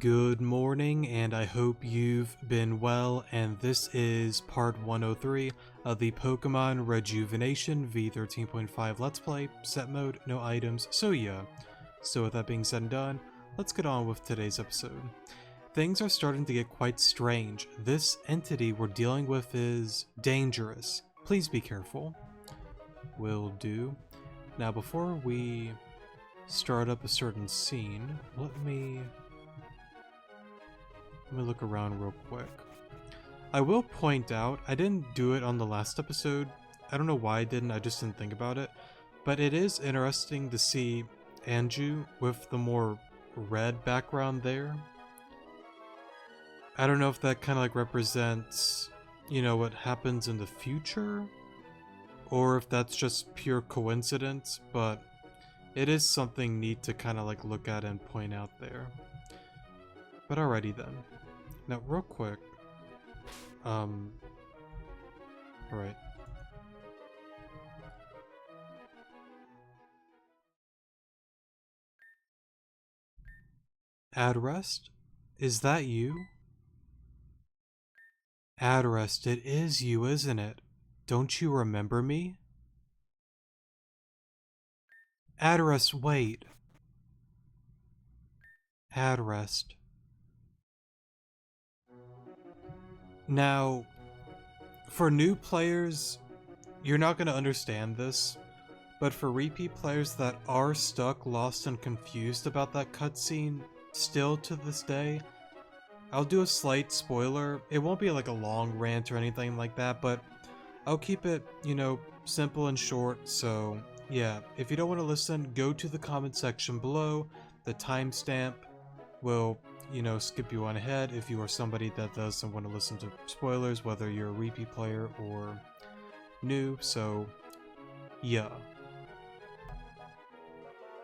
Good morning, and I hope you've been well, and this is part 103 of the Pokemon Rejuvenation V13.5 Let's Play, set mode, no items, so yeah. So with that being said and done, let's get on with today's episode. Things are starting to get quite strange. This entity we're dealing with is dangerous. Please be careful. Will do. Now before we start up a certain scene, let me look around real quick. I will point out, I didn't do it on the last episode. I don't know why I didn't, I just didn't think about it. But it is interesting to see Anju with the more red background there. I don't know if that kind of like represents, what happens in the future, or if that's just pure coincidence, but it is something neat to kind of like look at and point out there. But alrighty then. Now, real quick, alright. Adrest? Is that you? Adrest, it is you, isn't it? Don't you remember me? Adrest, wait. Adrest. Now, for new players, you're not going to understand this, but for repeat players that are stuck, lost, and confused about that cutscene, still to this day, I'll do a slight spoiler. It won't be like a long rant or anything like that, but I'll keep it, simple and short, so yeah, if you don't want to listen, go to the comment section below. The timestamp will skip you on ahead if you are somebody that doesn't want to listen to spoilers, whether you're a repeat player or new, so yeah.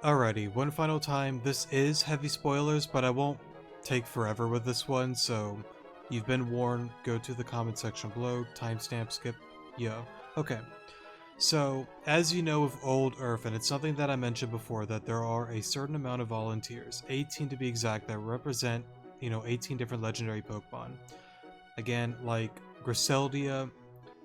Alrighty, one final time, this is heavy spoilers, but I won't take forever with this one, so you've been warned. Go to the comment section below, timestamp skip, yeah. Okay, so as you know of Old Earth, and it's something that I mentioned before, that there are a certain amount of volunteers, 18 to be exact, that represent 18 different legendary Pokemon. Again, like Griseldia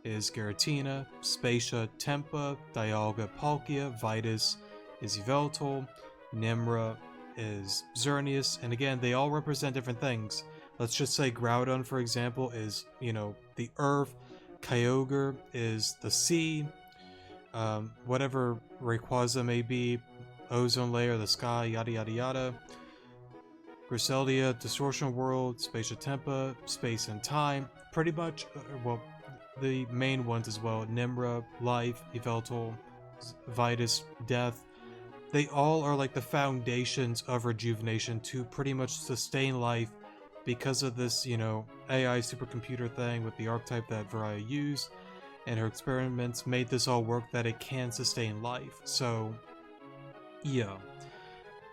is Giratina, Spacia Tempa, Dialga Palkia, Vitus is Yveltal, Nimra is Xerneas, and again, they all represent different things. Let's just say Groudon, for example, is, the Earth, Kyogre is the Sea, whatever Rayquaza may be, Ozone Layer, the Sky, yada yada yada. Griseldia, Distortion World, Spacia Tempa, Space and Time, pretty much, well, the main ones as well, Nimra, Life, Yveltal, Vitus, Death. They all are like the foundations of Rejuvenation to pretty much sustain life because of this, AI supercomputer thing with the archetype that Varaya used, and her experiments made this all work that it can sustain life. So, yeah.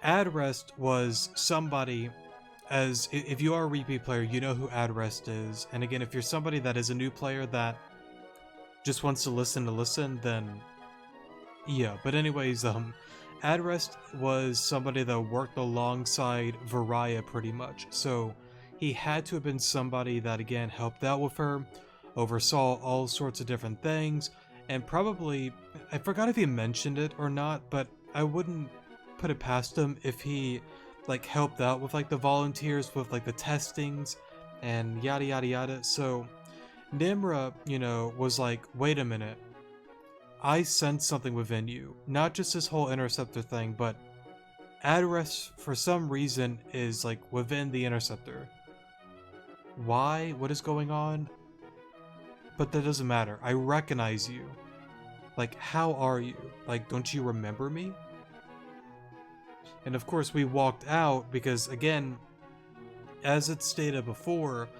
Adrest was somebody, as if you are a repeat player, you know who Adrest is. And again, if you're somebody that is a new player that just wants to listen, then yeah. But anyways, Adrest was somebody that worked alongside Varaya pretty much. So he had to have been somebody that again helped out with her, oversaw all sorts of different things, and probably, I forgot if he mentioned it or not, but I wouldn't put it past him if he like helped out with like the volunteers with like the testings and yada yada yada. So Nimra, was like, wait a minute, I sense something within you. Not just this whole interceptor thing, but Adrest for some reason is like within the interceptor. Why? What is going on? But that doesn't matter. I recognize you. Like, how are you? Like, don't you remember me? And of course we walked out because, again, as it stated before,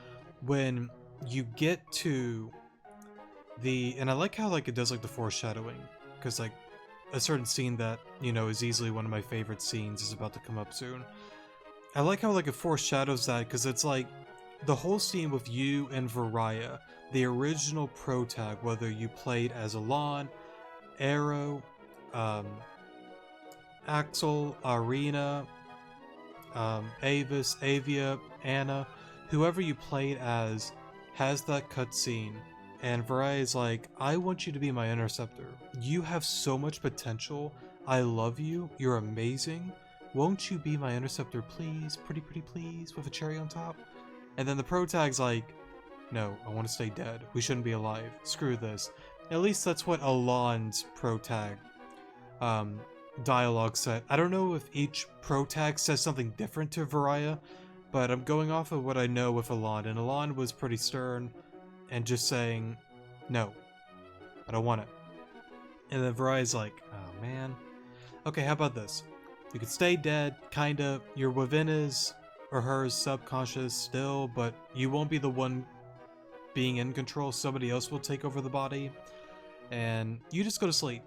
when you get to and I like how like it does like the foreshadowing, because like a certain scene that, is easily one of my favorite scenes is about to come up soon. I like how like it foreshadows that, because it's like the whole scene with you and Varaya, the original pro tag, whether you played as Alon, Arrow, Axel, Arena, Avis, Avia, Anna, whoever you played as has that cutscene, and Varai is like, I want you to be my interceptor. You have so much potential. I love you. You're amazing. Won't you be my interceptor, please? Pretty please, with a cherry on top? And then the protag's like, no, I want to stay dead. We shouldn't be alive. Screw this. At least that's what Alon's protag dialogue said. I don't know if each protag says something different to Varaya, but I'm going off of what I know with Alon, and Alon was pretty stern and just saying, no, I don't want it. And then Varaya's like, oh man. Okay, how about this? You could stay dead, kinda. You're within his or her subconscious still, but you won't be the one being in control. Somebody else will take over the body, and you just go to sleep.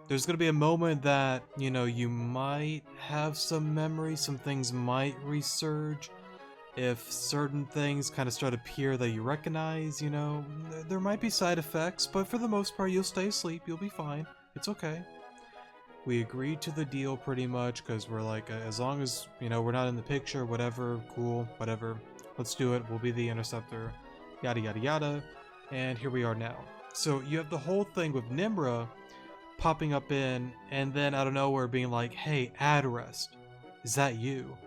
There's gonna be a moment that, you know, you might have some memory, some things might resurge. If certain things kind of start to appear that you recognize, you know, there might be side effects, but for the most part, you'll stay asleep, you'll be fine. It's okay. We agreed to the deal pretty much, because we're like, as long as, you know, we're not in the picture, whatever, cool, whatever. Let's do it, we'll be the interceptor, yada yada yada. And here we are now. So you have the whole thing with Nimra popping up in, and then out of nowhere being like, hey, Adrest, is that you?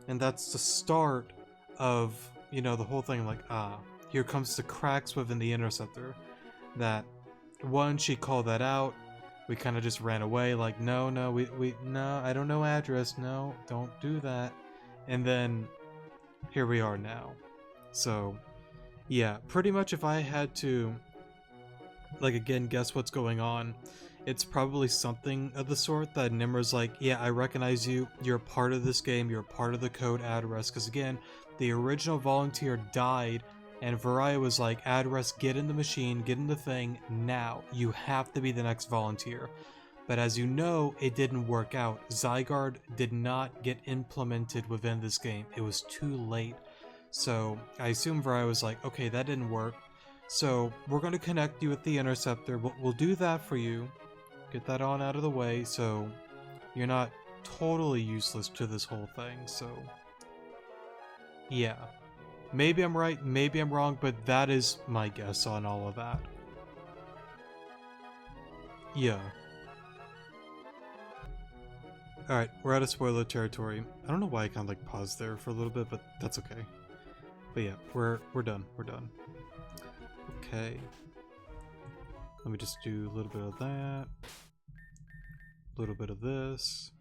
And that's the start of, you know, the whole thing, like, here comes the cracks within the interceptor. That, one, she called that out, we kind of just ran away, like, no, I don't know Adrest, no, don't do that. And then, here we are now. So, yeah, pretty much if I had to, like, again, guess what's going on, it's probably something of the sort that Nimra's like, yeah, I recognize you, you're a part of this game, you're a part of the code Adrest, because again, the original volunteer died, and Varaya was like, Adrest, get in the machine, get in the thing, now, you have to be the next volunteer. But as you know, it didn't work out. Zygarde did not get implemented within this game, it was too late. So, I assume Varaya was like, okay, that didn't work, so we're going to connect you with the interceptor, we'll do that for you. Get that on out of the way, so you're not totally useless to this whole thing, so yeah. Maybe I'm right, maybe I'm wrong, but that is my guess on all of that. Yeah. Alright, we're out of spoiler territory. I don't know why I kind of like paused there for a little bit, but that's okay. But yeah, we're done, we're done. Okay. Let me just do a little bit of that. A little bit of this.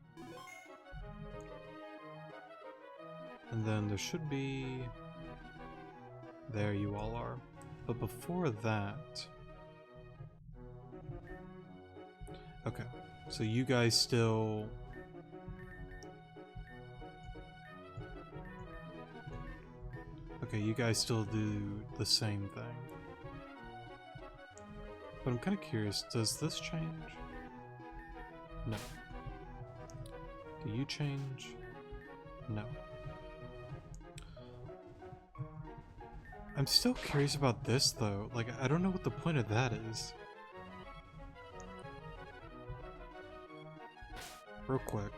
And then there should be... There you all are. But before that... Okay, so you guys still... Okay, you guys still do the same thing. But I'm kind of curious, does this change? No. Do you change? No. I'm still curious about this though, like I don't know what the point of that is. Real quick.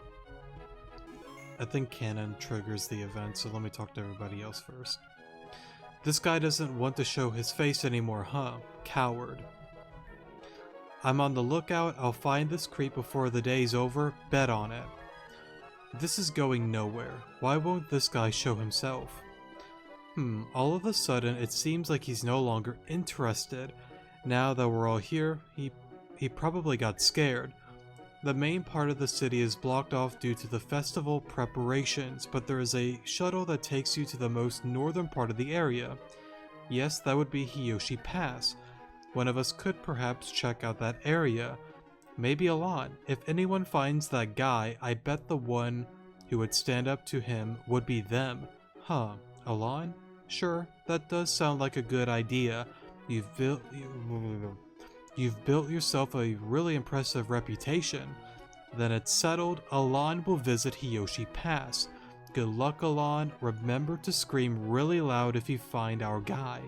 I think canon triggers the event, so let me talk to everybody else first. This guy doesn't want to show his face anymore, huh? Coward. I'm on the lookout, I'll find this creep before the day's over, bet on it. This is going nowhere. Why won't this guy show himself? All of a sudden it seems like he's no longer interested. Now that we're all here, he probably got scared. The main part of the city is blocked off due to the festival preparations, but there is a shuttle that takes you to the most northern part of the area. Yes, that would be Hiyoshi Pass. One of us could perhaps check out that area. Maybe Alon. If anyone finds that guy, I bet the one who would stand up to him would be them. Huh, Alon? Sure, that does sound like a good idea. You've built yourself a really impressive reputation. Then it's settled, Alon will visit Hiyoshi Pass. Good luck, Alon. Remember to scream really loud if you find our guy.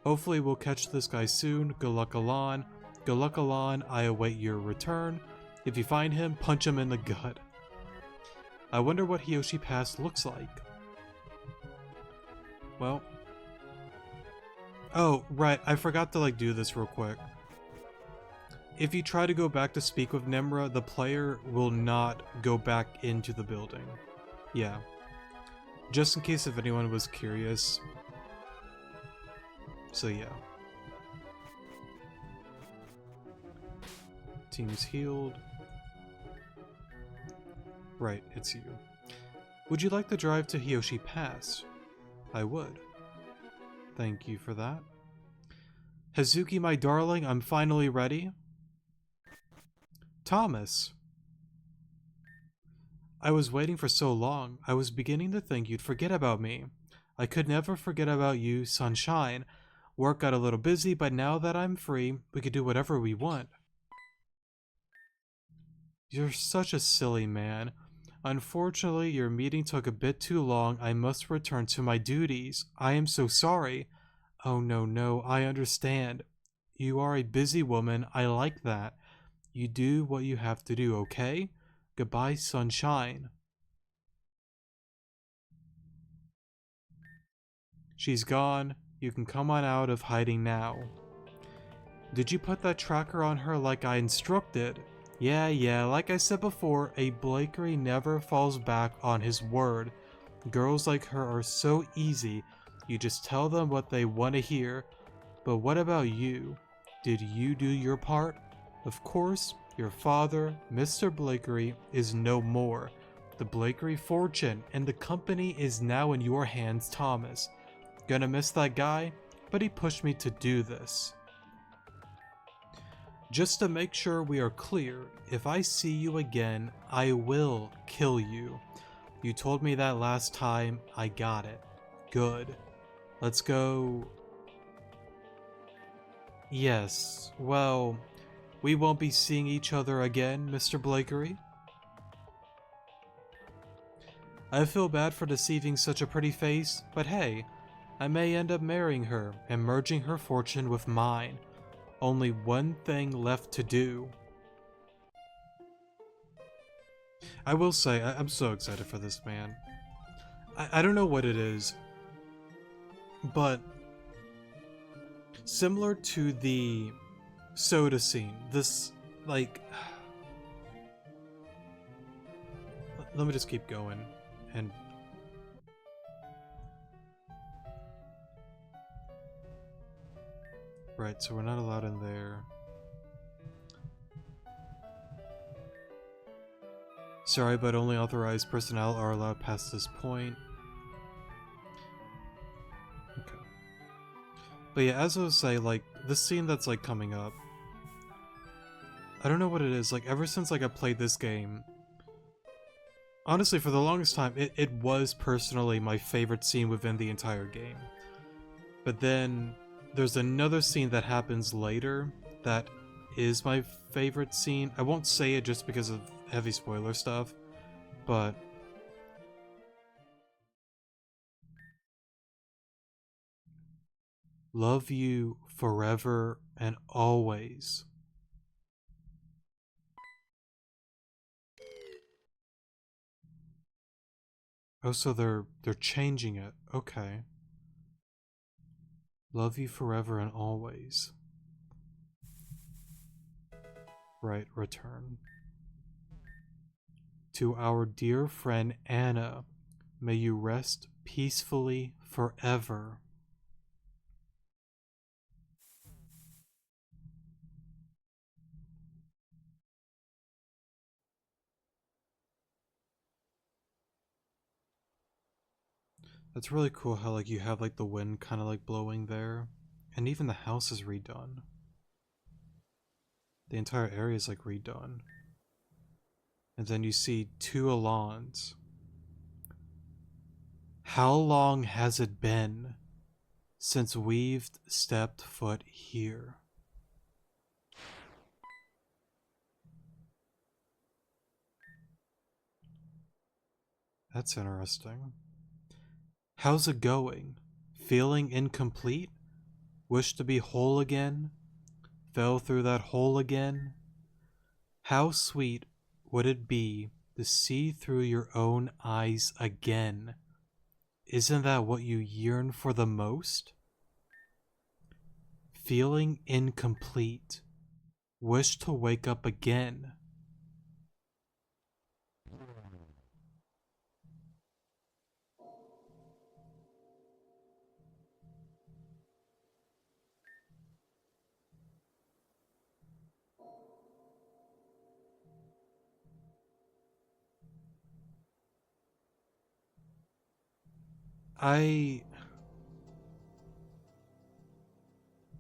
Hopefully we'll catch this guy soon. Good luck, Alon. Good luck, Alon. I await your return. If you find him, punch him in the gut. I wonder what Hiyoshi Pass looks like. Well. Oh, right, I forgot to do this real quick. If you try to go back to speak with Nemra, the player will not go back into the building. Yeah. Just in case if anyone was curious. So yeah. Team's healed. Right, it's you. Would you like to drive to Hiyoshi Pass? I would. Thank you for that. Hazuki, my darling, I'm finally ready. Thomas. I was waiting for so long, I was beginning to think you'd forget about me. I could never forget about you, sunshine. Work got a little busy, but now that I'm free, we could do whatever we want. You're such a silly man. Unfortunately, your meeting took a bit too long. I must return to my duties. I am so sorry. Oh no, I understand. You are a busy woman. I like that. You do what you have to do, okay? Goodbye, sunshine. She's gone. You can come on out of hiding now. Did you put that tracker on her like I instructed? Yeah, like I said before, a Blakery never falls back on his word. Girls like her are so easy, you just tell them what they want to hear. But what about you? Did you do your part? Of course, your father, Mr. Blakery, is no more. The Blakery fortune and the company is now in your hands, Thomas. Gonna miss that guy, but he pushed me to do this. Just to make sure we are clear, if I see you again, I will kill you. You told me that last time, I got it. Good. Let's go. Yes, well, we won't be seeing each other again, Mr. Blakery. I feel bad for deceiving such a pretty face, but hey, I may end up marrying her and merging her fortune with mine. Only one thing left to do. I will say, I'm so excited for this, man. I don't know what it is, but similar to the soda scene, this, let me just keep going, and right, so we're not allowed in there. Sorry, but only authorized personnel are allowed past this point. Okay. But yeah, as I was saying, this scene that's coming up, I don't know what it is, ever since I played this game, honestly, for the longest time, it was personally my favorite scene within the entire game. But then there's another scene that happens later that is my favorite scene. I won't say it just because of heavy spoiler stuff, but love you forever and always. Oh, so they're changing it. Okay. Love you forever and always. Right, return. To our dear friend Anna, may you rest peacefully forever. That's really cool how you have the wind kind of blowing there, and even the house is redone. The entire area is redone. And then you see two Alans. How long has it been since we've stepped foot here? That's interesting. How's it going? Feeling incomplete? Wish to be whole again? Fell through that hole again? How sweet would it be To see through your own eyes again. Isn't that what you yearn for the most? Feeling incomplete. Wish to wake up again.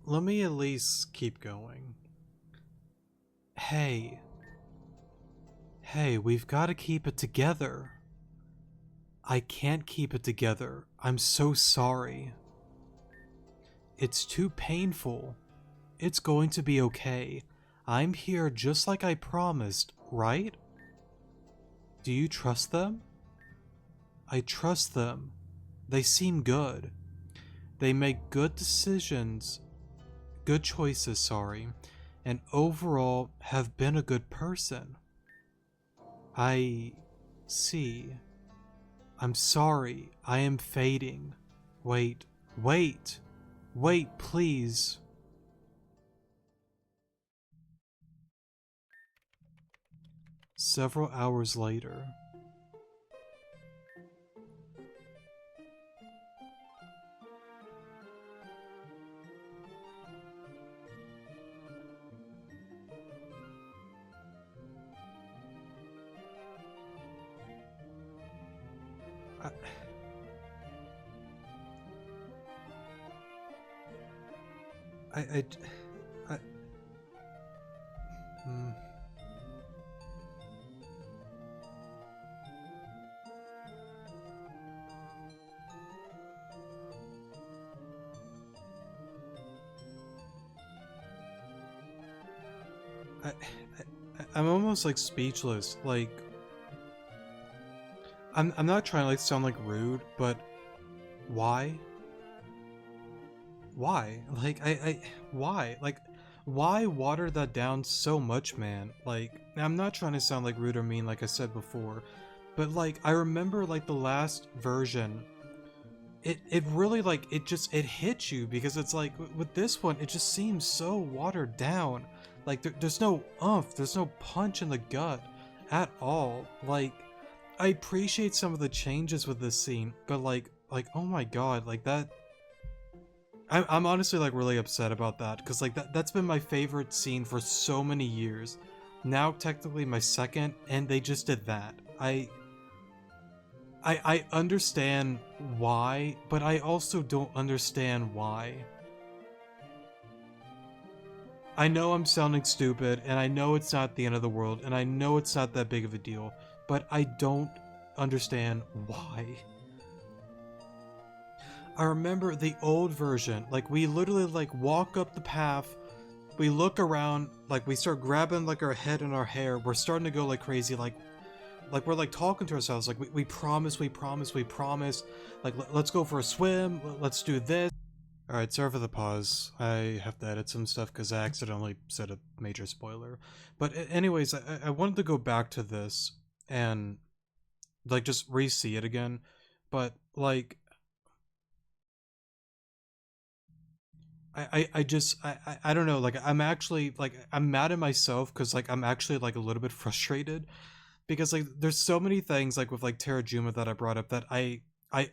Let me at least keep going. Hey. Hey, we've got to keep it together. I can't keep it together. I'm so sorry. It's too painful. It's going to be okay. I'm here just like I promised, right? Do you trust them? I trust them. They seem good. They make good decisions, good choices, sorry, and overall have been a good person. I see. I'm sorry, I am fading. Wait, wait, wait, please. Several hours later. I, I, I, hmm. I'm almost like speechless. Like, I'm not trying to like sound like rude, but why? Why? Like, why? Like, why water that down so much, man? Like, I'm not trying to sound like rude or mean, like I said before, but like, I remember like the last version, it really like, it hit you because it's like, with this one, it just seems so watered down. Like, there's no oomph, there's no punch in the gut at all. Like, I appreciate some of the changes with this scene, but like, oh my god, like that. I'm honestly like really upset about that because like that's been my favorite scene for so many years. Now technically my second, and they just did that. I understand why, but I also don't understand why. I know I'm sounding stupid, and I know it's not the end of the world, and I know it's not that big of a deal, but I don't understand why. I remember the old version, like we literally like walk up the path, we look around, like we start grabbing like our head and our hair, we're starting to go like crazy, like we're like talking to ourselves, like we promise, we promise, we promise, like let's go for a swim, let's do this. Alright, sorry for the pause. I have to edit some stuff because I accidentally said a major spoiler. But anyways, I wanted to go back to this and like just re-see it again. But like I just I don't know, like I'm actually like I'm mad at myself because like I'm actually like a little bit frustrated because like there's so many things like with like Terajuma that I brought up that I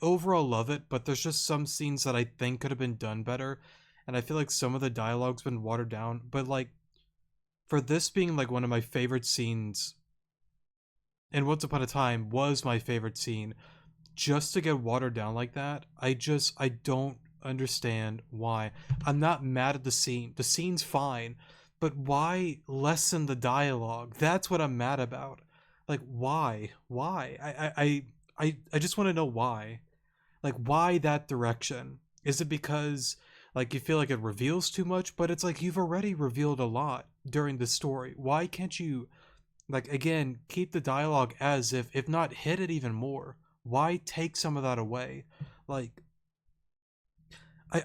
overall love it, but there's just some scenes that I think could have been done better, and I feel like some of the dialogue's been watered down. But like for this being like one of my favorite scenes, and Once Upon a Time was my favorite scene, just to get watered down like that, I don't understand why. I'm not mad at the scene. The scene's fine, but why lessen the dialogue? That's what I'm mad about. Like why? Why? I just want to know why. Like why that direction? Is it because like you feel like it reveals too much? But it's like you've already revealed a lot during the story. Why can't you like again keep the dialogue as if not hit it even more? Why take some of that away? Like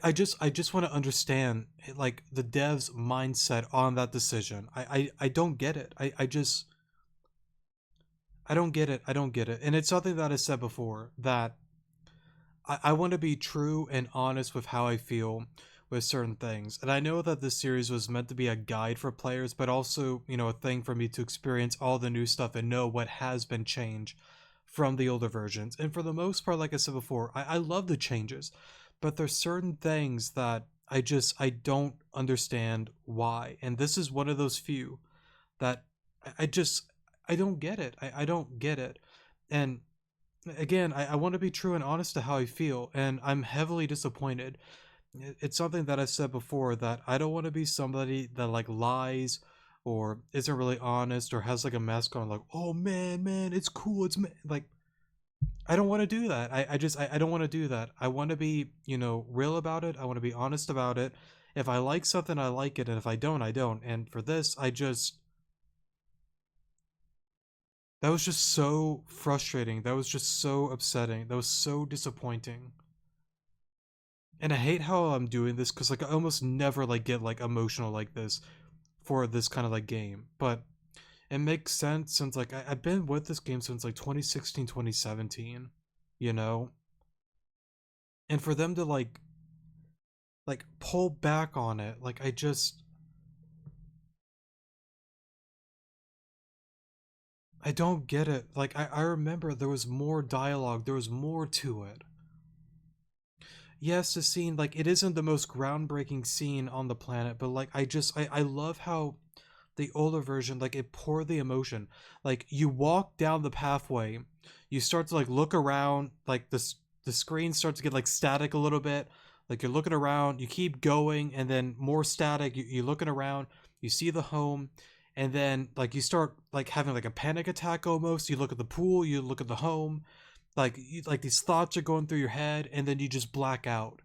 I just want to understand like the devs mindset on that decision. I don't get it. I just I don't get it. I don't get it. And it's something that I said before that I want to be true and honest with how I feel with certain things. And I know that this series was meant to be a guide for players, but also, a thing for me to experience all the new stuff and know what has been changed from the older versions. And for the most part, like I said before, I love the changes, but there's certain things that I don't understand why. And this is one of those few that I just I don't get it. I don't get it. And again, I want to be true and honest to how I feel, and I'm heavily disappointed. It's something that I've said before that I don't want to be somebody that like lies or isn't really honest or has like a mask on, like, oh man, it's cool, like, I don't want to do that. I don't want to do that. I want to be, real about it. I want to be honest about it. If I like something, I like it, and if I don't, I don't. And for this, that was just so frustrating. That was just so upsetting. That was so disappointing. And I hate how I'm doing this because like I almost never like get like emotional like this for this kind of like game. But it makes sense since like I've been with this game since like 2016, 2017, you know? And for them to like pull back on it, like I don't get it. Like I remember there was more dialogue, there was more to it. Yes, the scene, like, it isn't the most groundbreaking scene on the planet, but like I love how the older version, like, it poured the emotion. Like, you walk down the pathway, you start to like look around, like the screen starts to get like static a little bit. Like, you're looking around, you keep going, and then more static, you're looking around, you see the home, and then like you start like having like a panic attack almost. You look at the pool, you look at the home, like these thoughts are going through your head, and then you just black out,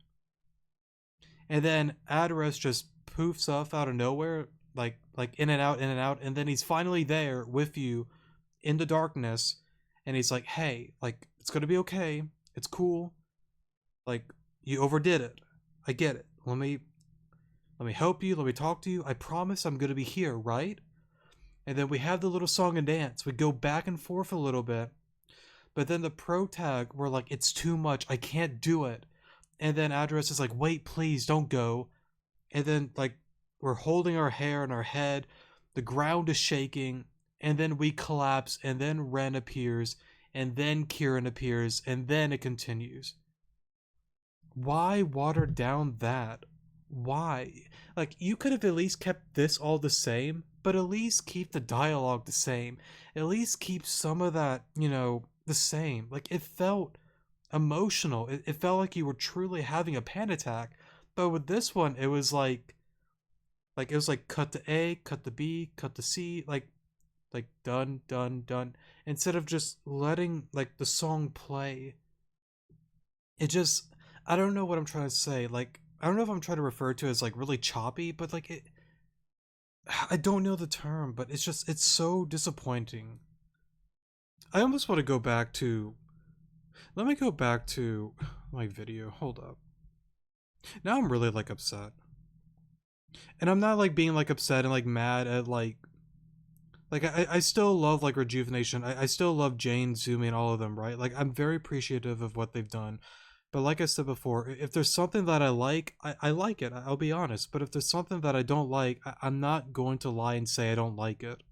and then Adrest just poofs off out of nowhere, like in and out, and then he's finally there with you in the darkness, and he's like, hey, like, it's gonna be okay, it's cool, like, you overdid it, I get it, let me help you, let me talk to you, I promise I'm gonna be here, right? And then we have the little song and dance, we go back and forth a little bit. But then the pro tag, we're like, it's too much. I can't do it. And then Address is like, wait, please don't go. And then like we're holding our hair in our head. The ground is shaking. And then we collapse. And then Ren appears. And then Kieran appears. And then it continues. Why water down that? Why? Like, you could have at least kept this all the same, but at least keep the dialogue the same. At least keep some of that, the same. Like, it felt emotional. It felt like you were truly having a panic attack. But with this one, it was like it was like cut to A, cut to B, cut to C, like done, done, done. Instead of just letting like the song play, it just, I don't know what I'm trying to say. Like, I don't know if I'm trying to refer to it as like really choppy, but like it, I don't know the term, but it's so disappointing. I almost want to go back to, let me go back to my video. Hold up. Now I'm really like upset. And I'm not like being like upset and like mad at like I still love like Rejuvenation. I still love Jane, Zumi, and all of them, right? Like, I'm very appreciative of what they've done. But like I said before, if there's something that I like, I like it. I'll be honest. But if there's something that I don't like, I'm not going to lie and say I don't like it.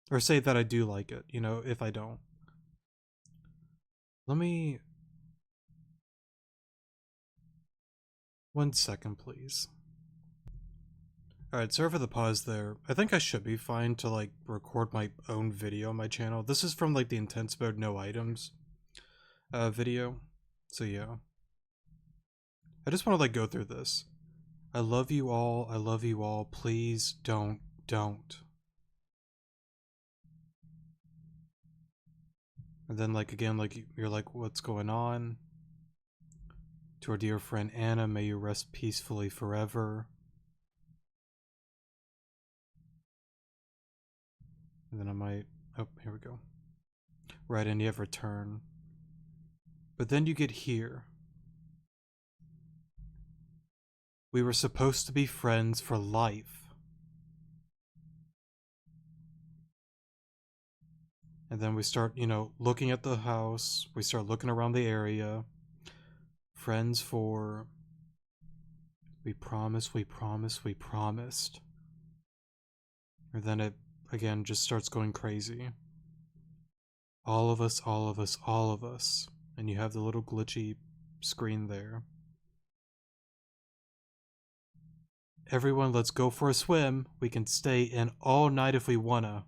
Or say that I do like it, if I don't. Let me... 1 second, please. Alright, sorry for the pause there. I think I should be fine to like record my own video on my channel. This is from like the Intense Mode No Items video. So yeah. I just want to like go through this. I love you all. I love you all. Please don't. And then like again, like you're like, what's going on? To our dear friend Anna, may you rest peacefully forever. And then I might, oh, here we go. Right, and you have return. But then you get here. We were supposed to be friends for life. And then we start, looking at the house. We start looking around the area. Friends for... We promised, we promised, we promised. And then it, again, just starts going crazy. All of us, all of us, all of us. And you have the little glitchy screen there. Everyone, let's go for a swim. We can stay in all night if we wanna.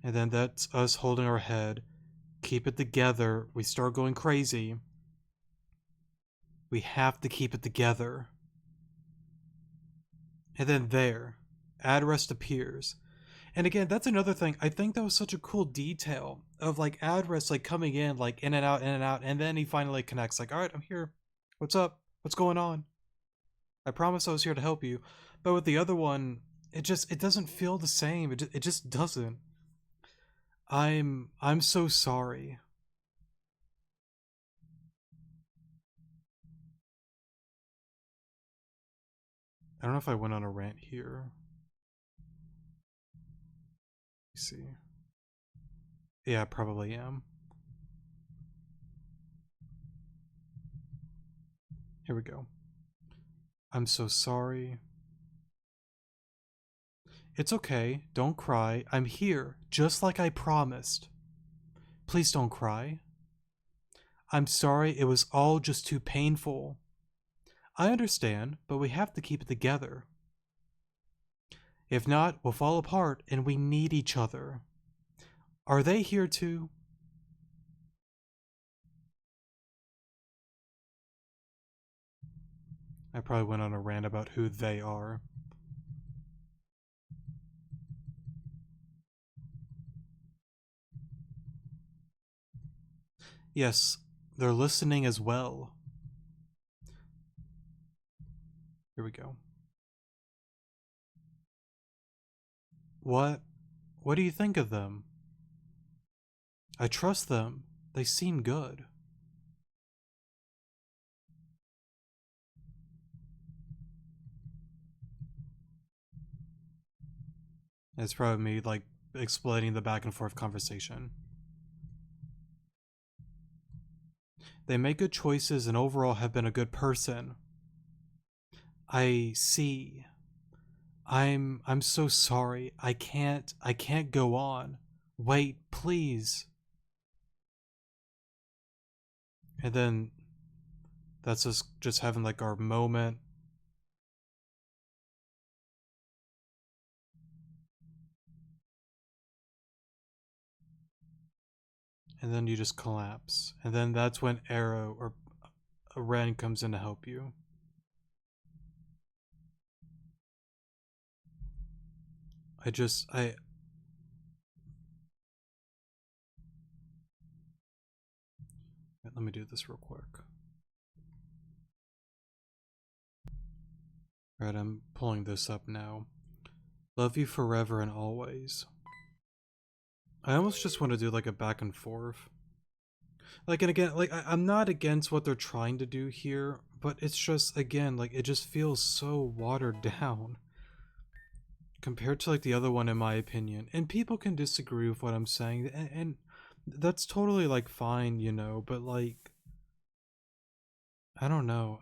And then that's us holding our head. Keep it together. We start going crazy. We have to keep it together. And then there, Adrest appears. And again, that's another thing. I think that was such a cool detail of like Adrest like coming in, like in and out, and then he finally connects. Like, all right, I'm here. What's up? What's going on? I promised I was here to help you. But with the other one, it doesn't feel the same. It just doesn't. I'm so sorry. I don't know if I went on a rant here. Let's see. Yeah, I probably am. Here we go. I'm so sorry. It's okay. Don't cry. I'm here, just like I promised. Please don't cry. I'm sorry, it was all just too painful. I understand, but we have to keep it together. If not, we'll fall apart and we need each other. Are they here too? I probably went on a rant about who they are. Yes, they're listening as well. Here we go. What? What do you think of them? I trust them. They seem good. It's probably me, like, explaining the back and forth conversation. They make good choices and overall have been a good person. I see. I'm so sorry. I can't go on. Wait, please. And then that's us just having like our moment. And then you just collapse. And then that's when Arrow or Ren comes in to help you. Let me do this real quick. Right, I'm pulling this up now. Love you forever and always. I almost just want to do like a back and forth. Like, and again, like, I'm not against what they're trying to do here, but it's just, again, like, it just feels so watered down compared to like the other one in my opinion. And people can disagree with what I'm saying, and that's totally like fine, but like, I don't know.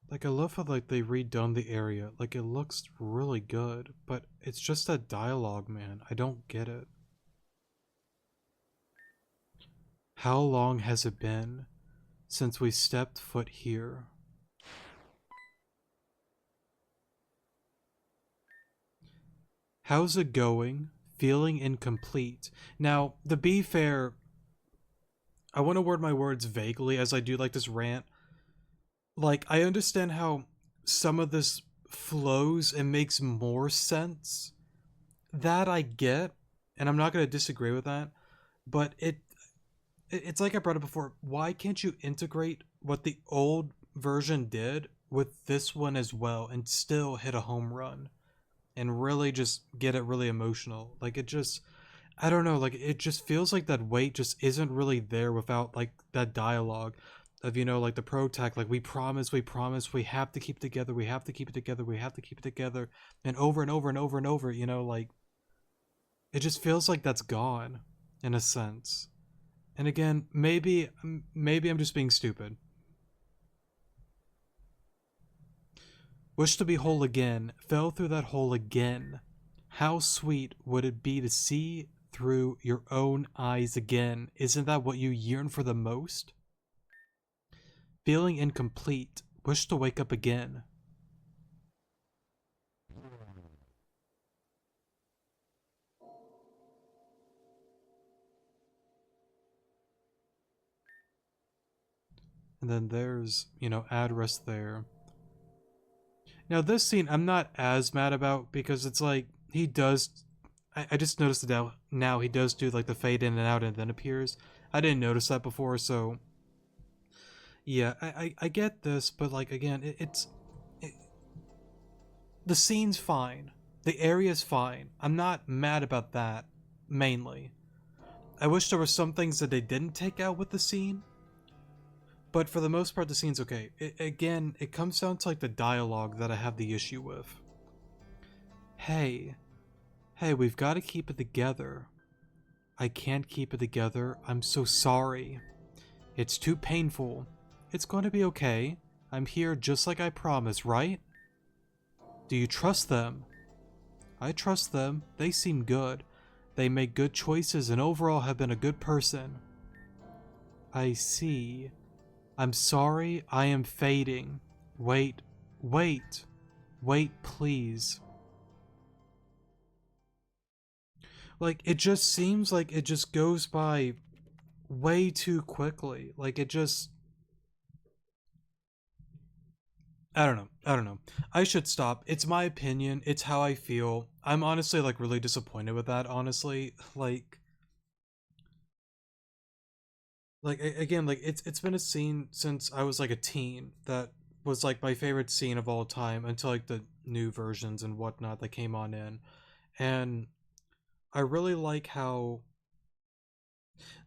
Like, I love how like they redone the area. Like, it looks really good, but it's just that dialogue, man. I don't get it. How long has it been since we stepped foot here? How's it going? Feeling incomplete. Now, to be fair, I want to word my words vaguely as I do like this rant. Like, I understand how some of this flows and makes more sense. That I get, and I'm not going to disagree with that. But it's like I brought up before. Why can't you integrate what the old version did with this one as well and still hit a home run and really just get it really emotional? Like, I don't know, like, it just feels like that weight just isn't really there without like that dialogue. of, you know, like the pro tech, like we promise, we have to keep together, we have to keep it together, we have to keep it together, and over and over and over and over, you know, like it just feels like that's gone in a sense. And again, maybe I'm just being stupid. Wish to be whole again, fell through that hole again. How sweet would it be to see through your own eyes again? Isn't that what you yearn for the most? Feeling incomplete, wish to wake up again. And then there's, you know, Adrest there. Now this scene I'm not as mad about because it's like he does. I just noticed it now he does do like the fade in and out and then appears. I didn't notice that before, so yeah, I get this, but like again, the scene's fine, the area's fine. I'm not mad about that mainly. I wish there were some things that they didn't take out with the scene, but for the most part, the scene's okay. Again, it comes down to like the dialogue that I have the issue with. Hey, hey, we've got to keep it together. I can't keep it together. I'm so sorry. It's too painful. It's going to be okay. I'm here just like I promised, right? Do you trust them? I trust them. They seem good. They make good choices and overall have been a good person. I see. I'm sorry, I am fading. Wait, wait, wait, please. Like, it just seems like it just goes by way too quickly. Like, it just... I don't know. I don't know. I should stop. It's my opinion. It's how I feel. I'm honestly, like, really disappointed with that, honestly. Again, like it's been a scene since I was like a teen that was like my favorite scene of all time until like the new versions and whatnot that came on in. And I really like how,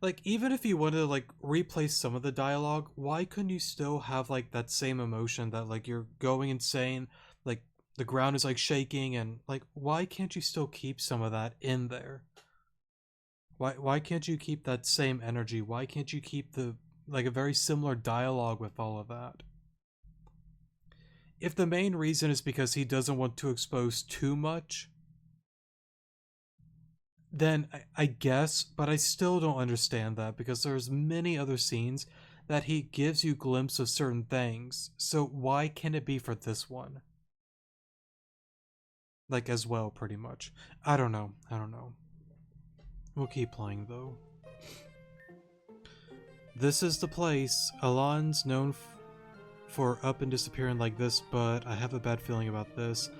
like, even if you wanted to like replace some of the dialogue, why couldn't you still have like that same emotion that like you're going insane, like the ground is like shaking, and like why can't you still keep some of that in there? Why can't you keep that same energy? Why can't you keep the like a very similar dialogue with all of that? If the main reason is because he doesn't want to expose too much, then I guess, but I still don't understand that because there's many other scenes that he gives you glimpse of certain things. So why can it be for this one? Like as well, pretty much. I don't know. I don't know. We'll keep playing though. This is the place. Alon's known for up and disappearing like this, but I have a bad feeling about this.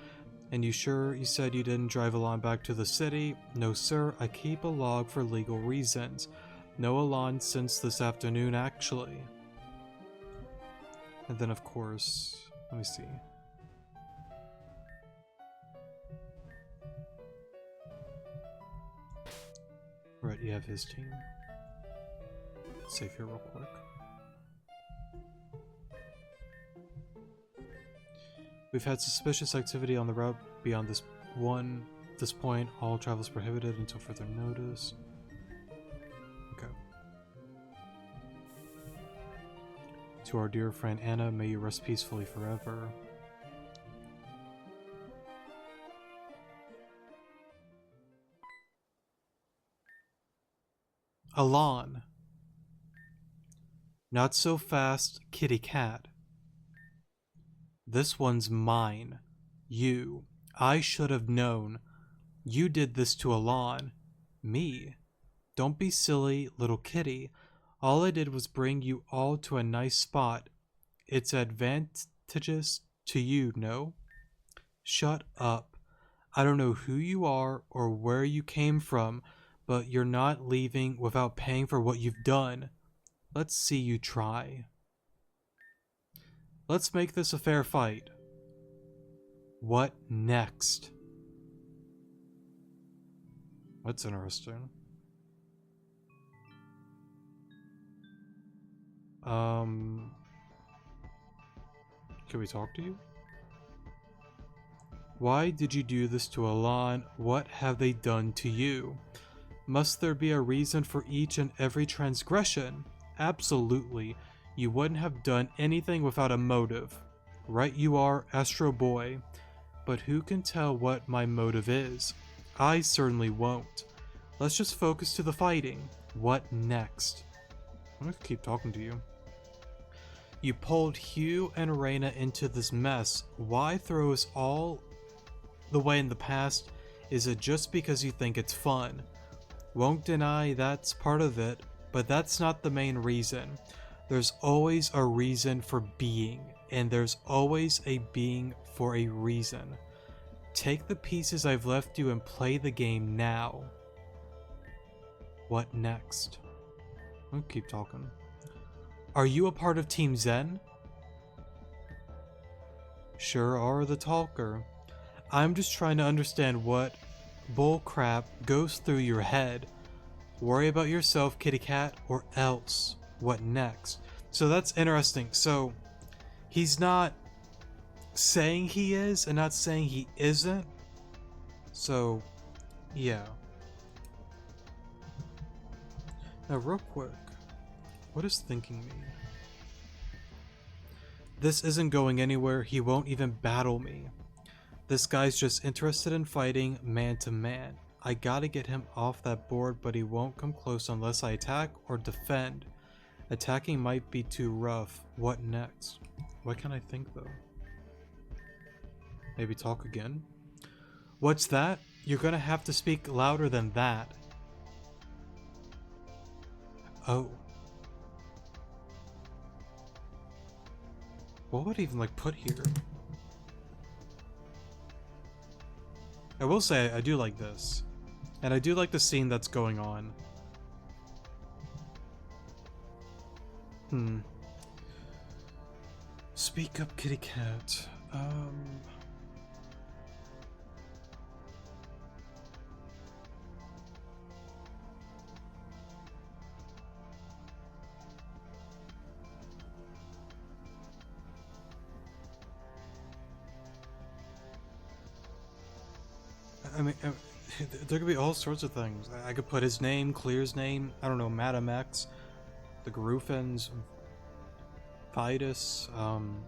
And you sure you said you didn't drive Alon back to the city? No, sir. I keep a log for legal reasons. No Alon since this afternoon, actually. And then, of course, let me see. Right, you have his team. Save here real quick. We've had suspicious activity on the route beyond this point. All travel is prohibited until further notice. Okay. To our dear friend Anna, may you rest peacefully forever. Alon. Not so fast, kitty cat. This one's mine. You. I should have known. You did this to Alon. Me. Don't be silly, little kitty. All I did was bring you all to a nice spot. It's advantageous to you, no? Shut up. I don't know who you are or where you came from, but you're not leaving without paying for what you've done. Let's see you try. Let's make this a fair fight. What next? That's interesting. Can we talk to you? Why did you do this to Alon? What have they done to you? Must there be a reason for each and every transgression? Absolutely. You wouldn't have done anything without a motive. Right you are, Astro Boy. But who can tell what my motive is? I certainly won't. Let's just focus to the fighting. What next? I'm gonna keep talking to you. You pulled Hugh and Reina into this mess. Why throw us all the way in the past? Is it just because you think it's fun? Won't deny that's part of it, but that's not the main reason. There's always a reason for being, and there's always a being for a reason. Take the pieces I've left you and play the game now. What next? I'll keep talking. Are you a part of Team Zen? Sure are the talker. I'm just trying to understand what bullcrap goes through your head. Worry about yourself, kitty cat, or else. What next? So that's interesting. So he's not saying he is and not saying he isn't. So yeah. Now real quick, what does thinking mean? This isn't going anywhere. He won't even battle me. This guy's just interested in fighting man to man. I gotta get him off that board, but he won't come close unless I attack or defend. Attacking might be too rough. What next? What can I think though? Maybe talk again? What's that? You're gonna have to speak louder than that. Oh. What would I even like put here? I will say I do like this. And I do like the scene that's going on. Speak up, kitty cat. I mean, there could be all sorts of things. I could put his name, Clear's name, I don't know, Madam X, the Groofins, Vitus, I mean,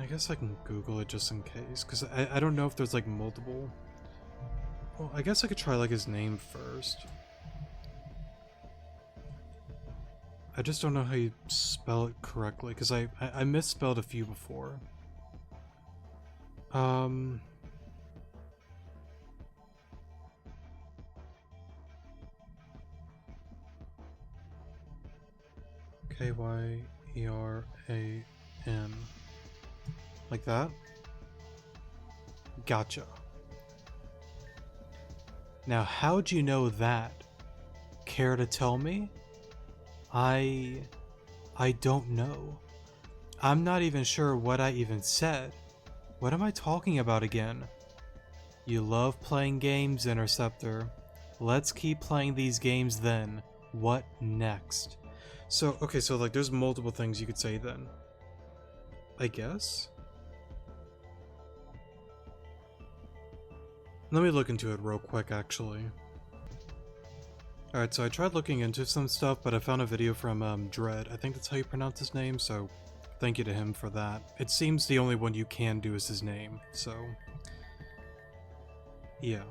I guess I can Google it just in case, because I don't know if there's like multiple. Well, I guess I could try like his name first. I just don't know how you spell it correctly, because I misspelled a few before. K-Y-E-R-A-N. Like that? Gotcha. Now, how'd you know that? Care to tell me? I don't know. I'm not even sure what I even said. What am I talking about again? You love playing games, Interceptor. Let's keep playing these games then. What next? So, okay, so like there's multiple things you could say then. I guess? Let me look into it real quick, actually. Alright, so I tried looking into some stuff, but I found a video from Dread. I think that's how you pronounce his name, so thank you to him for that. It seems the only one you can do is his name, so yeah.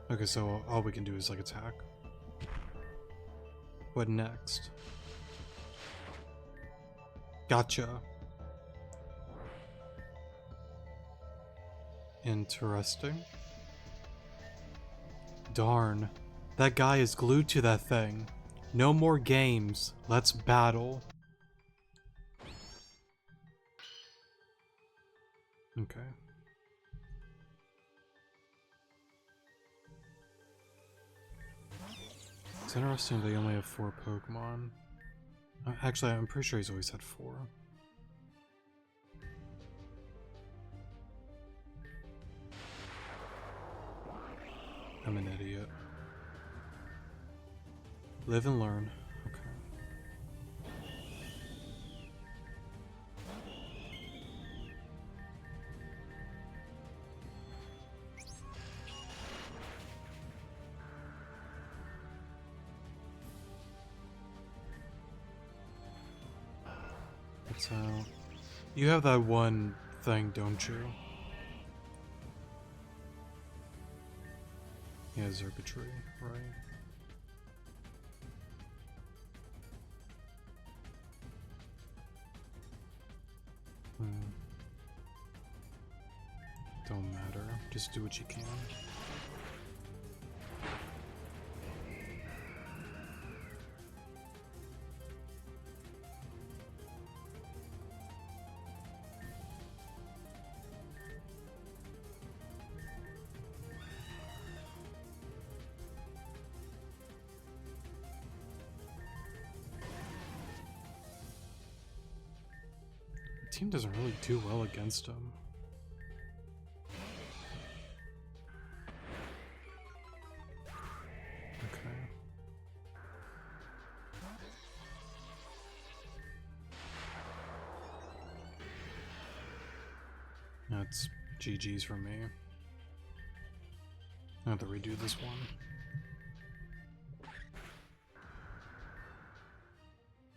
Okay, so all we can do is like attack. What next? Gotcha. Interesting. Darn. That guy is glued to that thing. No more games. Let's battle. Okay. It's interesting they only have 4 Pokemon. Actually, I'm pretty sure he's always had 4. I'm an idiot. Live and learn. Okay. What's out? You have that one thing, don't you? Yeah, circuitry, right? Don't matter. Just do what you can. The team doesn't really do well against him. That's GG's for me. I have to redo this one.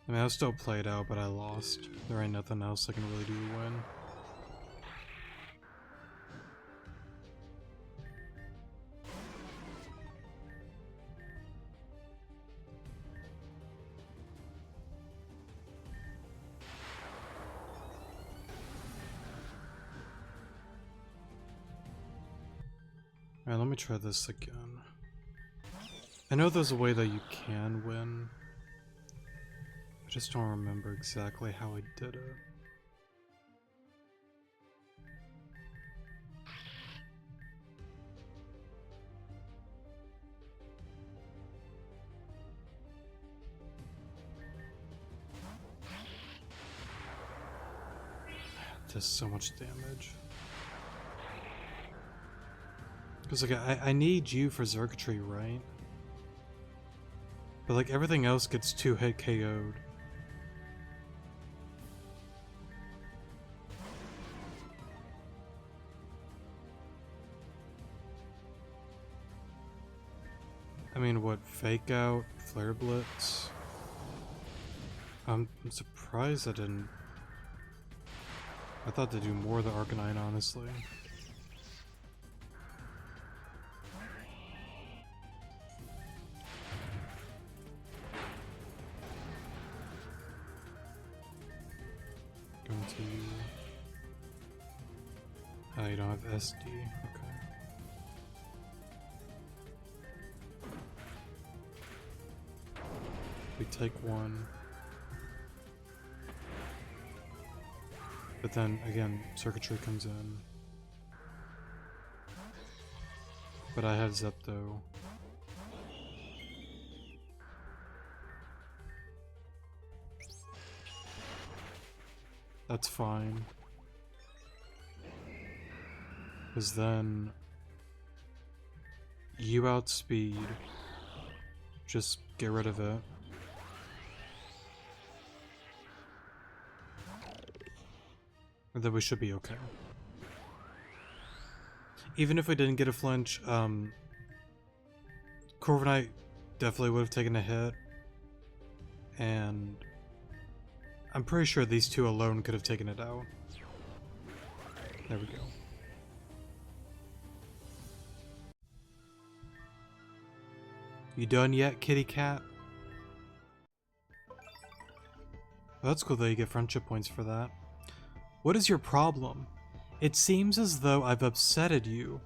I mean, I still played out, but I lost. There ain't nothing else I can really do to win. Alright, let me try this again. I know there's a way that you can win. I just don't remember exactly how I did it. Does so much damage. Because like I need you for circuitry, right? But like everything else gets 2-hit KO'd. I mean, what, fake out, flare blitz? I'm surprised I didn't. I thought to do more of the Arcanine, honestly. Going to. Oh, you don't have SD. Okay. We take one. But then, again, circuitry comes in. But I have Zepto. That's fine. Because then you outspeed. Just get rid of it. And then we should be okay. Even if we didn't get a flinch, Corviknight definitely would have taken a hit. And I'm pretty sure these two alone could have taken it out. There we go. You done yet, kitty cat? Well, that's cool that you get friendship points for that. What is your problem? It seems as though I've upsetted you.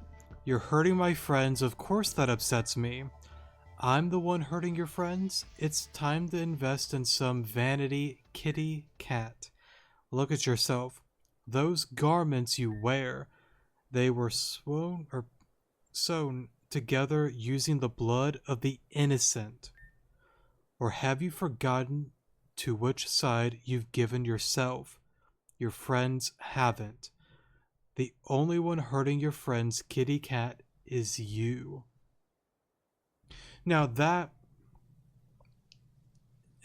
You're hurting my friends, of course that upsets me. I'm the one hurting your friends? It's time to invest in some vanity, kitty cat. Look at yourself. Those garments you wear, they were sewn together using the blood of the innocent. Or have you forgotten to which side you've given yourself? Your friends haven't. The only one hurting your friends, kitty cat, is you. Now that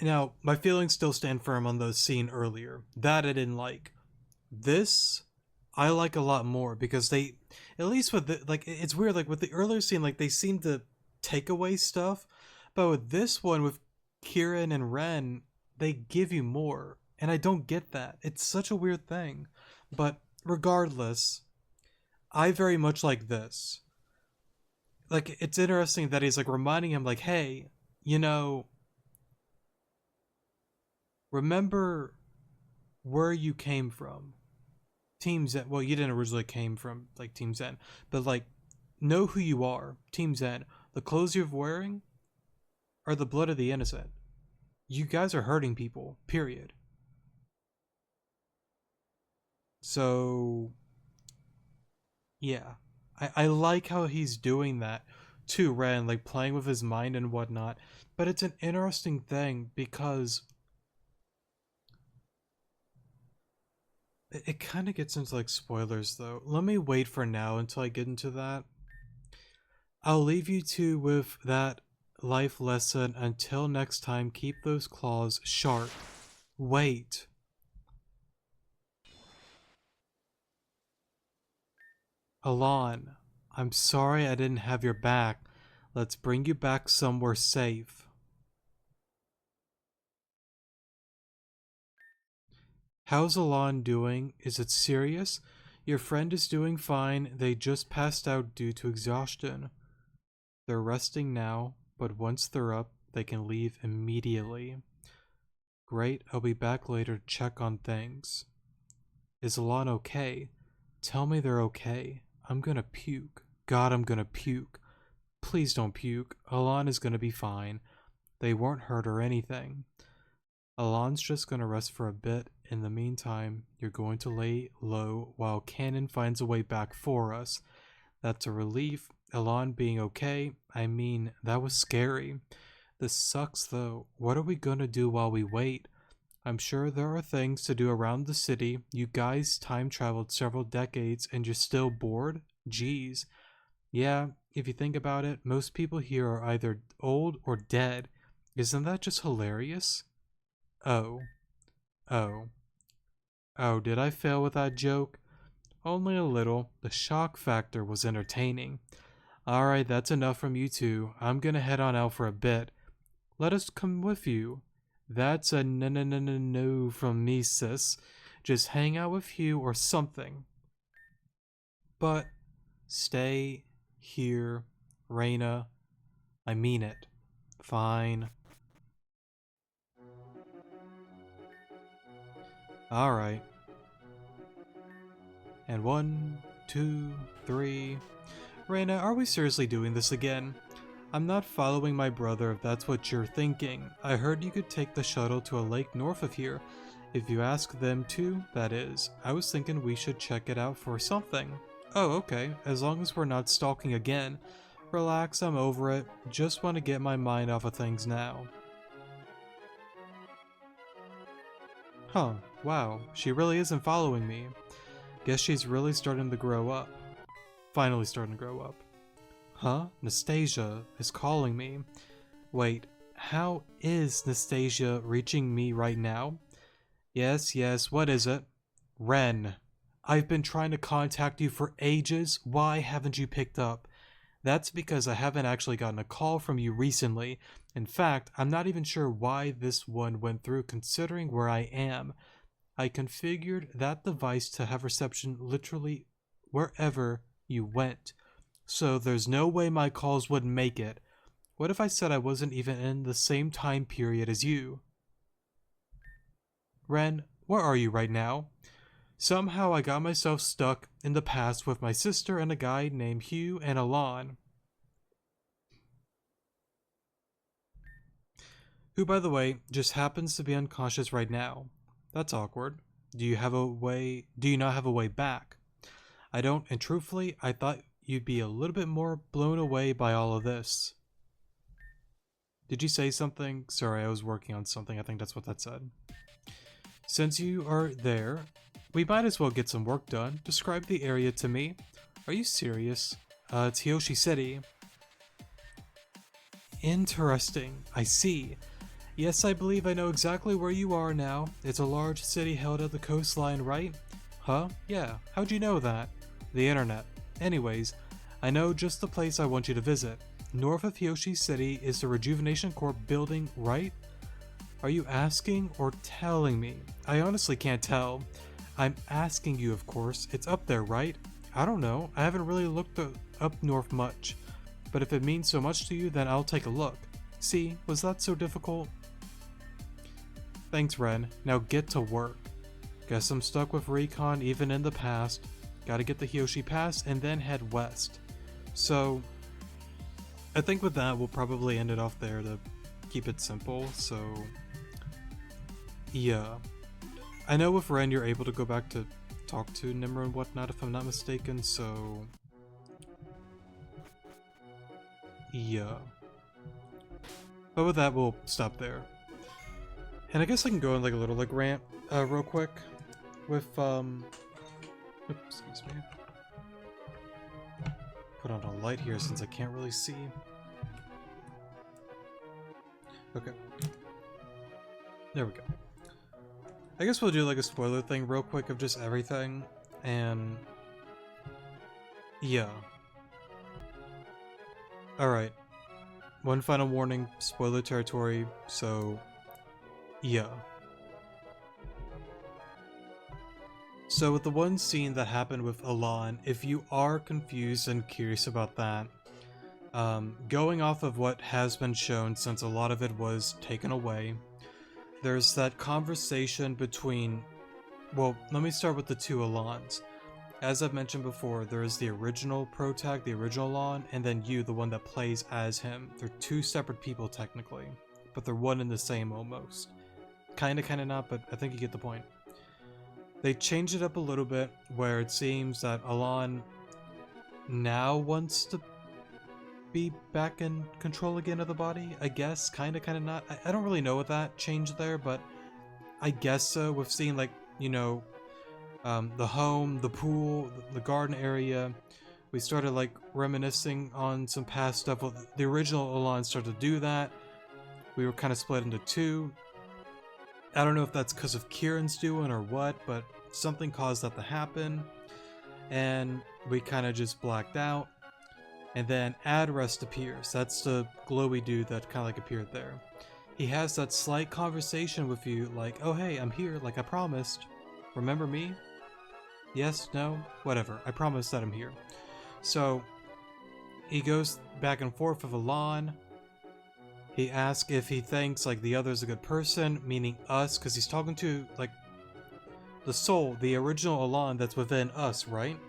Now, my feelings still stand firm on the scene earlier. That I didn't like. This, I like a lot more because they, at least with the, like, it's weird, like, with the earlier scene, like, they seem to take away stuff, but with this one, with Kieran and Ren, they give you more, and I don't get that. It's such a weird thing. But regardless, I very much like this. Like, it's interesting that he's, like, reminding him, like, hey, you know, remember where you came from. Team Zen. Well, you didn't originally came from like Team Zen, but like know who you are. Team Zen. The clothes you're wearing are the blood of the innocent. You guys are hurting people. Period. So yeah, I like how he's doing that to Ren, like playing with his mind and whatnot. But it's an interesting thing because it kind of gets into like spoilers though. Let me wait for now until I get into that. I'll leave you two with that life lesson. Until next time, keep those claws sharp. Wait. Alon, I'm sorry I didn't have your back. Let's bring you back somewhere safe. How's Alon doing? Is it serious? Your friend is doing fine. They just passed out due to exhaustion. They're resting now, but once they're up, they can leave immediately. Great, I'll be back later to check on things. Is Alon okay? Tell me they're okay. I'm gonna puke. God, I'm gonna puke. Please don't puke. Alon is gonna be fine. They weren't hurt or anything. Alon's just gonna rest for a bit. In the meantime, you're going to lay low while Cannon finds a way back for us. That's a relief. Alon being okay, I mean, that was scary. This sucks though. What are we gonna do while we wait? I'm sure there are things to do around the city. You guys time traveled several decades and you're still bored? Geez. Yeah, if you think about it, most people here are either old or dead. Isn't that just hilarious? Oh. Oh. Oh, did I fail with that joke? Only a little. The shock factor was entertaining. Alright, that's enough from you two. I'm gonna head on out for a bit. Let us come with you. That's a no from me, sis. Just hang out with you or something. But stay here, Reina. I mean it. Fine. Alright. And 1, 2, 3. Reina, are we seriously doing this again? I'm not following my brother if that's what you're thinking. I heard you could take the shuttle to a lake north of here. If you ask them to, that is. I was thinking we should check it out for something. Oh, okay. As long as we're not stalking again. Relax, I'm over it. Just want to get my mind off of things now. Huh, wow. She really isn't following me. Guess she's really starting to grow up. Finally starting to grow up. Huh? Nastasia is calling me. Wait, how is Nastasia reaching me right now? Yes, what is it? Ren. I've been trying to contact you for ages. Why haven't you picked up? That's because I haven't actually gotten a call from you recently. In fact, I'm not even sure why this one went through considering where I am. I configured that device to have reception literally wherever you went. So there's no way my calls would make it. What if I said I wasn't even in the same time period as you? Ren, where are you right now? Somehow I got myself stuck in the past with my sister and a guy named Hugh and Alon. Who, by the way, just happens to be unconscious right now. That's awkward. Do you not have a way back? I don't, and truthfully, I thought you'd be a little bit more blown away by all of this. Did you say something? Sorry, I was working on something. I think that's what that said. Since you are there, we might as well get some work done. Describe the area to me. Are you serious? It's Hiyoshi City. Interesting. I see. Yes, I believe I know exactly where you are now. It's a large city held at the coastline, right? Huh? Yeah. How'd you know that? The internet. Anyways, I know just the place I want you to visit. North of Hiyoshi City is the Rejuvenation Corp building, right? Are you asking or telling me? I honestly can't tell. I'm asking you, of course. It's up there, right? I don't know. I haven't really looked up north much. But if it means so much to you, then I'll take a look. See, was that so difficult? Thanks, Ren. Now get to work. Guess I'm stuck with recon even in the past. Gotta get the Hiyoshi Pass and then head west. So, I think with that, we'll probably end it off there to keep it simple, so... yeah. I know with Ren you're able to go back to talk to Nimra and whatnot if I'm not mistaken, so... yeah. But with that, we'll stop there. And I guess I can go on like a little like rant real quick with oops, excuse me. Put on a light here since I can't really see. Okay. There we go. I guess we'll do like a spoiler thing real quick of just everything, and yeah. Alright. One final warning, spoiler territory, so yeah. So with the one scene that happened with Alon, if you are confused and curious about that, going off of what has been shown since a lot of it was taken away, there's that conversation between, well, let me start with the two Alons. As I've mentioned before, there is the original protag, the original Alon, and then you, the one that plays as him. They're two separate people technically, but they're one and the same almost. Kinda not, but I think you get the point. They changed it up a little bit, where it seems that Alon now wants to be back in control again of the body, I guess. Kinda not. I don't really know what that changed there, but I guess so. We've seen, like, you know, the home, the pool, the garden area. We started, like, reminiscing on some past stuff. Well, the original Alon started to do that. We were kind of split into two. I don't know if that's because of Kieran's doing or what, but something caused that to happen. And we kind of just blacked out. And then Adrest appears. That's the glowy dude that kind of like appeared there. He has that slight conversation with you, like, oh hey, I'm here, like I promised. Remember me? Yes? No? Whatever. I promised that I'm here. So, he goes back and forth with Alon. He asks if he thinks, like, the other's a good person, meaning us, because he's talking to, like, the soul, the original Alon that's within us, right?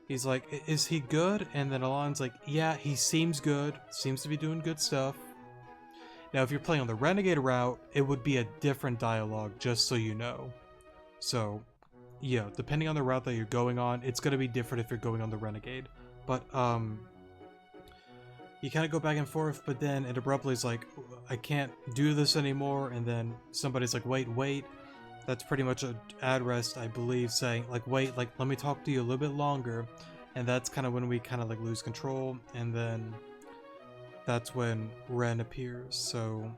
He's like, is he good? And then Alon's like, yeah, he seems good. Seems to be doing good stuff. Now, if you're playing on the Renegade route, it would be a different dialogue, just so you know. So, yeah, depending on the route that you're going on, it's going to be different if you're going on the Renegade. But, you kind of go back and forth, but then it abruptly is like, I can't do this anymore, and then somebody's like, wait. That's pretty much an Adrest, I believe, saying, like, wait, like, let me talk to you a little bit longer, and that's kind of when we kind of, like, lose control, and then that's when Ren appears, so,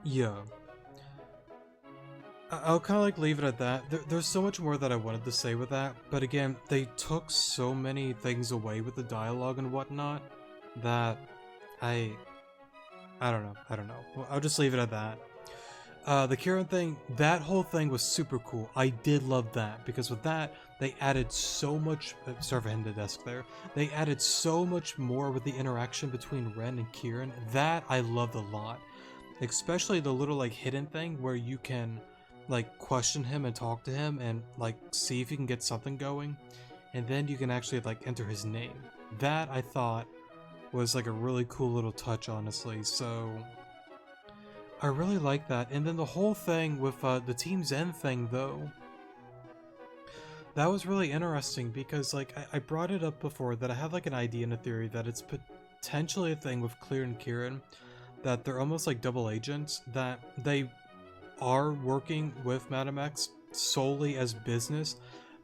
yeah. I'll kind of, like, leave it at that. There's so much more that I wanted to say with that, but again, they took so many things away with the dialogue and whatnot, that I don't know. Well, I'll just leave it at that. The Kieran thing, that whole thing was super cool. I did love that, because with that, they added so much, sorry for hitting the desk there, they added so much more with the interaction between Ren and Kieran. That I loved a lot. Especially the little, like, hidden thing where you can, like, question him and talk to him and, like, see if you can get something going. And then you can actually, like, enter his name. That, I thought, was, like, a really cool little touch, honestly, so I really like that. And then the whole thing with the Team Zen thing, though, that was really interesting because, like, I brought it up before that I have, like, an idea and a theory that it's potentially a thing with Clear and Kieran, that they're almost like double agents, that they are working with Madam X solely as business,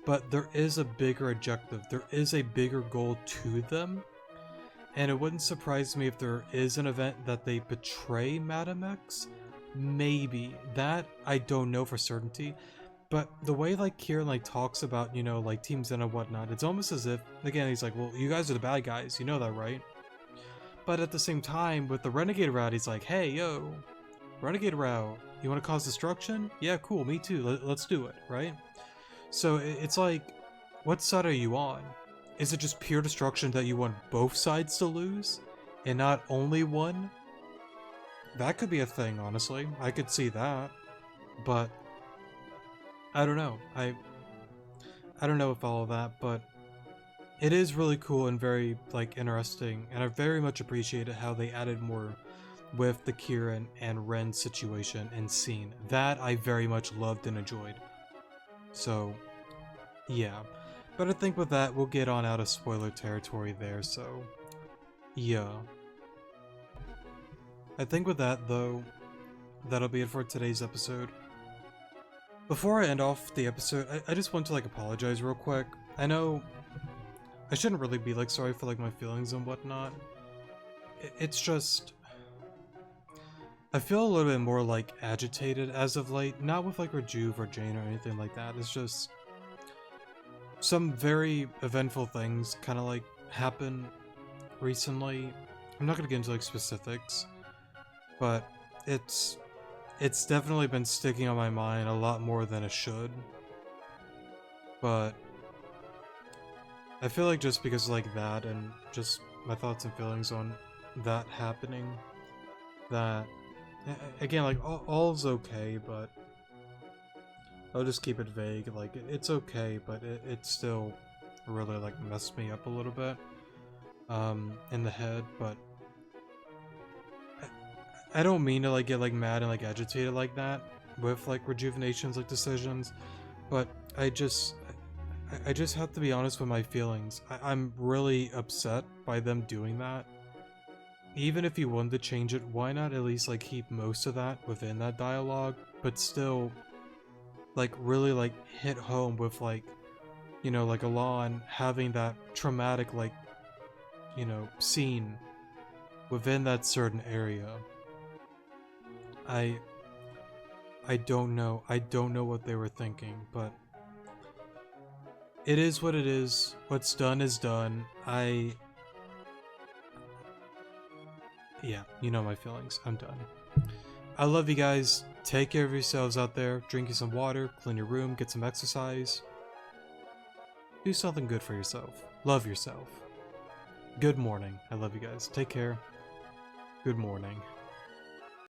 but there is a bigger objective, there is a bigger goal to them. and it wouldn't surprise me if there is an event that they betray Madam X. Maybe. That, I don't know for certainty. But the way, like, Kieran, like, talks about, you know, like, Team Zen and whatnot, it's almost as if, again, he's like, well, you guys are the bad guys, you know that, right? But at the same time, with the Renegade route, he's like, hey, yo, Renegade route, you want to cause destruction? Yeah, cool, me too, let's do it, right? So it's like, what side are you on? Is it just pure destruction that you want both sides to lose, and not only one? That could be a thing, honestly. I could see that. But I don't know. I don't know if all of that, but it is really cool and very, like, interesting, and I very much appreciated how they added more with the Kieran and Ren situation and scene. That I very much loved and enjoyed. So, yeah. But I think with that, we'll get on out of spoiler territory there, so yeah. I think with that, though, that'll be it for today's episode. Before I end off the episode, I just want to, like, apologize real quick. I know I shouldn't really be, like, sorry for, like, my feelings and whatnot. It's just, I feel a little bit more, like, agitated as of late. Not with, like, Rejuve or Jane or anything like that. It's just some very eventful things kind of, like, happen recently. I'm not gonna get into, like, specifics, but it's definitely been sticking on my mind a lot more than it should. But I feel like just because like that and just my thoughts and feelings on that happening, that again, like, all's okay, but I'll just keep it vague. Like, it's okay, but it still really, like, messed me up a little bit in the head. But I don't mean to, like, get, like, mad and, like, agitated like that with, like, Rejuvenation's, like, decisions, but I just have to be honest with my feelings. I'm really upset by them doing that. Even if you wanted to change it, why not at least, like, keep most of that within that dialogue, but still, like, really, like, hit home with, like, you know, like, Alon having that traumatic, like, you know, scene within that certain area. I don't know. I don't know what they were thinking, but it is what it is. What's done is done. Yeah, you know my feelings. I'm done. I love you guys. Take care of yourselves out there. Drink you some water, clean your room, get some exercise. Do something good for yourself. Love yourself. Good morning. I love you guys. Take care. Good morning.